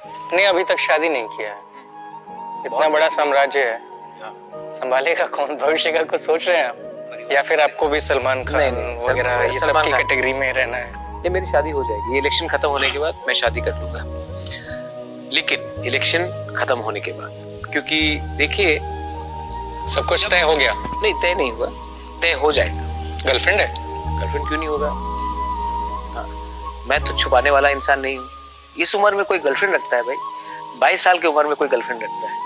नहीं, अभी तक शादी नहीं किया है। इतना बड़ा साम्राज्य है, संभालेगा कौन? भविष्य का कुछ सोच रहे हैं आप, या फिर आपको भी सलमान खान वगैरह ये सब की कैटेगरी में रहना है? ये मेरी शादी हो जाएगी, ये इलेक्शन खत्म होने के बाद मैं शादी कर लूंगा, लेकिन इलेक्शन खत्म होने के बाद, क्योंकि देखिए सब कुछ तय हो गया? नहीं, तय नहीं हुआ, तय हो जाएगा। गर्लफ्रेंड है? गर्लफ्रेंड क्यों नहीं होगा? हाँ, मैं तो छुपाने वाला इंसान नहीं हूँ। इस उम्र में कोई गर्लफ्रेंड रखता है भाई? 22 साल की उम्र में कोई गर्लफ्रेंड रखता है?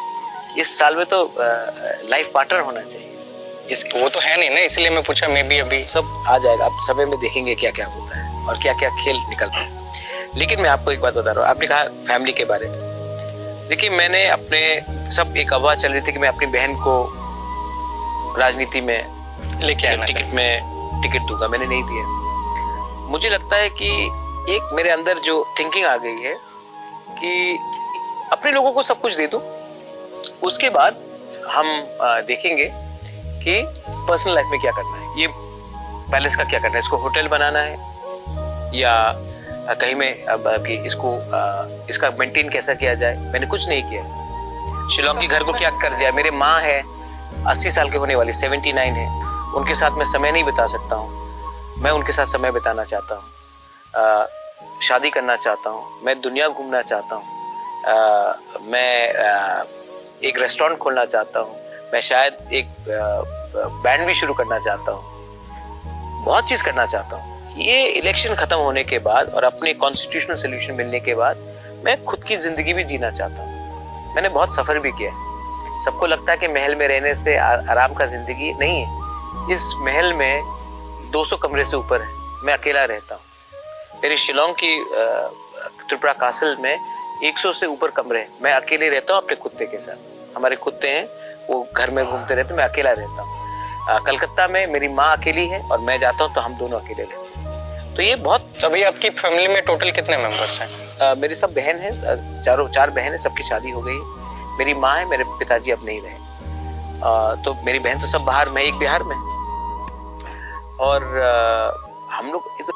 इस साल में तो लाइफ पार्टनर होना चाहिए। वो तो है नहीं ना, इसलिए मैं पूछा। मैं भी अभी सब आ जाएगा, आप समय में देखेंगे क्या क्या होता है और क्या क्या खेल निकलता है। लेकिन मैं आपको एक बात बता रहा हूँ, आपने कहा फैमिली के बारे में। देखिए, मैंने अपने सब एक अफवाह चल रही थी कि मैं अपनी बहन को राजनीति में लेके आना, टिकट दूंगा, मैंने नहीं दिया। मुझे लगता है कि एक मेरे अंदर जो थिंकिंग आ गई है कि अपने लोगों को सब कुछ दे दूं, उसके बाद हम देखेंगे कि पर्सनल लाइफ में क्या करना है। ये पैलेस का क्या करना है, इसको होटल बनाना है या कहीं में अब इसको इसका मेंटेन कैसा किया जाए, मैंने कुछ नहीं किया। शिलोंग के घर को क्या कर दिया। मेरे माँ है 80 साल के होने वाली, 79 है, उनके साथ मैं समय नहीं बिता सकता हूँ। मैं उनके साथ समय बिताना चाहता हूँ, शादी करना चाहता हूँ, मैं दुनिया घूमना चाहता हूँ, मैं एक रेस्टोरेंट खोलना चाहता हूँ, मैं शायद एक बैंड भी शुरू करना चाहता हूँ, बहुत चीज करना चाहता हूँ। ये इलेक्शन खत्म होने के बाद और अपने कॉन्स्टिट्यूशनल सोल्यूशन मिलने के बाद मैं खुद की जिंदगी भी जीना चाहता हूँ। मैंने बहुत सफर भी किया है। सबको लगता है कि महल में रहने से आराम का जिंदगी नहीं है। इस महल में 200 कमरे से ऊपर है, मैं अकेला रहता हूँ। मेरे शिलोंग की त्रिपुरा कासल में 100 से ऊपर कमरे हैं, मैं अकेले रहता हूँ अपने कुत्ते के साथ। हमारे कुत्ते हैं, वो घर में घूमते रहते, मैं अकेला रहता हूँ। कलकत्ता में मेरी माँ अकेली है और मैं जाता हूँ तो हम दोनों अकेले रहते हैं। तो ये बहुत। अभी आपकी फैमिली में टोटल कितने मेंबर्स हैं? मेरी सब बहन है, चार बहन है, सबकी शादी हो गई है। मेरी माँ है, मेरे पिताजी अब नहीं रहे। तो मेरी बहन तो सब बाहर में, एक बिहार में। और हम लोग एक